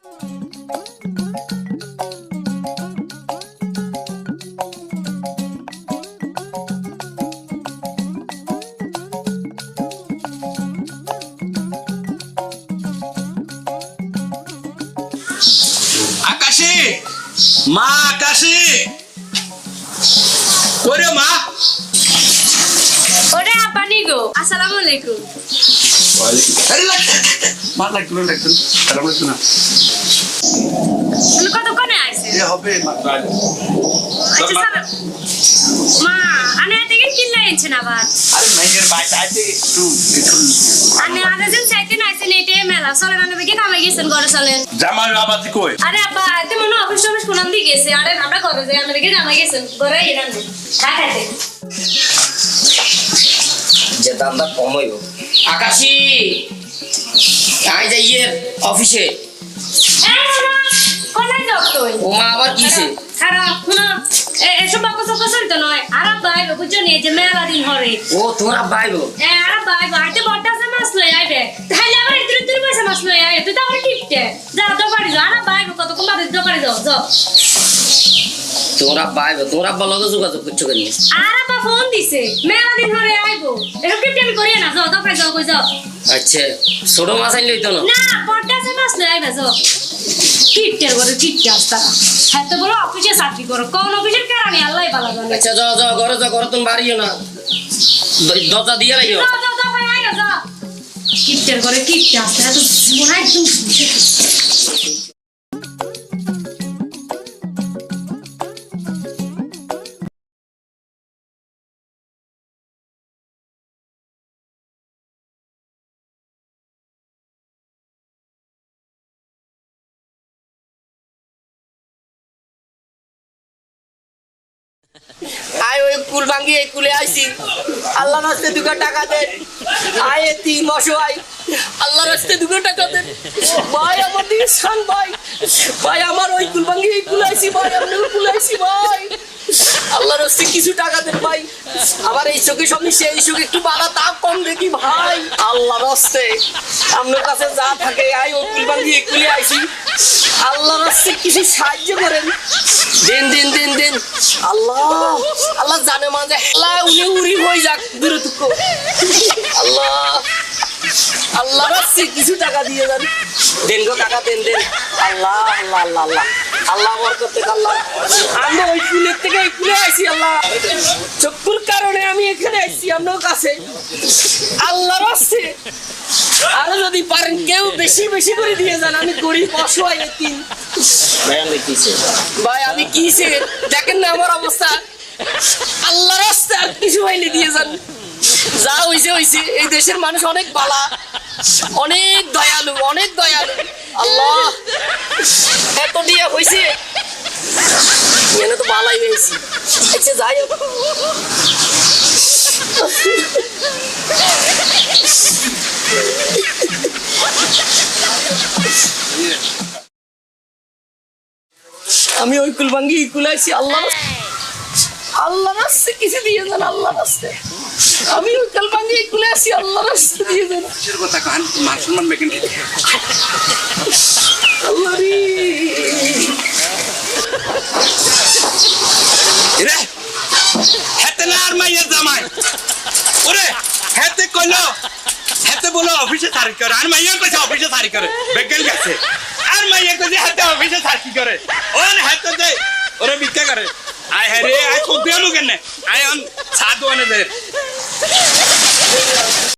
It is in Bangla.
আকাশী মা আকাশী ওরে মা ওরে আপানি গো আসসালামু আলাইকুম মা লাগলো সালাম আলাইকুম না তুমি কতক্ষণে আইছে এ হবে মা আচ্ছা সালাম মা আনে থেকে কিল্লা এনেছেন আবার আরে মাইয়ের বাইরে আছে একটু কিছু আনে আরেজন সাইকেল আইছেন এটে মেলা চলেন আনে বেগে কামে গেছেন ঘরে চলেন জামাই বাবাতি কই আরে আব্বা এতে মনে অফিস অফিস কোনাম দিয়ে গেছে আরে আমরা ঘরে যাই আনে বেগে কামে গেছেন ঘরে এরান খাইতে যে দামটা কম হইব আকাশী আই যাইয়ে অফিসে কোথায় যাও তুই ও মা আবার কিছে খারাপ শুনো এসব বাকস কসল তো নয় আর ভাই বুঝছো নি যে মেলা দিন হরে ও তোর আব্বাইবো আর ভাই ভাইতে বড়টা সে মাছ লই আইবে তাহলে আবার ইতির ইতির পয়সা মাছ লই আইবে তুই তো আবার টিপতে যা তো বাড়ি যা আর ভাই কত কম বাড়ি যা বাড়ি যাও যাও তোর আব্বাইবো তোর আব্বা লগে যোগাযোগ করছো কেন আর আব্বা ফোন দিছে মেলা দিন হরে আইবো এসব টিপতে আমি করি না যাও দফায় যাও কই যাও আচ্ছা ছোট মাছ আনলি হইতো না না বড়টা সে মাছ লই আইবে যাও টিপতে করে টিপতে আসতা হ্যাঁ তো বলো অফিসে চাকরি করো কোন অফিসের কেরানি আল্লাহই ভালো জানে আচ্ছা যাও যাও ঘরে যাও ঘরে তুমি বাড়িও না দরজা দিয়ে রাখিও যাও যাও দফায় আইও যাও টিপতে করে টিপতে আসতা এত মনে হয় একদম আয় ওই কুল ভাঙ্গি এই কুলে আইছি আল্লাহ রাস্তে দুটো টাকা দেন আয় তিন বছর আই আল্লাহ রাস্তে দুটো টাকা দেন ভাই আমার দিকে শান ভাই ভাই আমার ওই কুল ভাঙ্গি এই কুলে আইছি ভাই আমি কুলে আইছি ভাই আল্লাহ রাস্তে কিছু টাকা দেন ভাই আমার এই চোখে সামনে সেই চোখে একটু বাড়া দাম কম দেখি ভাই আল্লাহ রাস্তে আপনার কাছে যা থাকে আয় ওই কুল ভাঙ্গি এই কুলে আইছি আল্লাহ রাস্তে কিছু সাহায্য করেন দিন দিন দিন দিন আল্লাহ আল্লাহ জানে মাঝে আল্লাহ উনি উড়ি হয়ে যাক দূরত্ব আল্লাহ আল্লাহ রাস্তে কিছু টাকা দিয়ে দেন দেন গো টাকা দেন দেন আল্লাহ আল্লাহ আল্লাহ আল্লাহ আল্লাহ বরকত আল্লাহ আমি ওই কুলের থেকে এই কুলে আইছি আল্লাহ চক্ষুর কারণে আমি এখানে আইছি আপনার কাছে আল্লাহ রাস্তে আরো যদি পারেন কেউ বেশি বেশি করে দিয়ে যান আমি গরিব অসহায় এতিম ভাই আমি কিসে দেখেন না আমার অবস্থা আল্লাহ রাস্তা আর কিছু হইলে দিয়ে যান যা হইছে হইছে এই দেশের মানুষ অনেক বালা অনেক দয়ালু আল্লাহ এত দিয়ে হইছে এনে তো বালাই হয়েছি আচ্ছা যাই হোক আমি ওই কুল ভাঙ্গি কুলে আইছি আল্লাহ রাস্তে কিছু দিয়ে যান আল্লাহ রাস্তে আমি ওই কুল ভাঙ্গি কুলে আইছি আল্লাহ রাস্তে দিয়ে যান কিসের কথা কান মান সম্মান বেকেন আল্লাহ রে রে হেতে না আর মাইয়ের জামাই ওরে হেতে কইলো হেতে বলো অফিসে তারিখ করে আর মাইয়া কইছে অফিসে তারিখ করে বেকেন গেছে আর মাইয়া কইছে হেতে অফিসে তারিখ করে ওন হেতে দে ওরে ভিক্ষা করে আয় হে রে আয় কোন দেলু কেন আয় অন সাধু আনে দে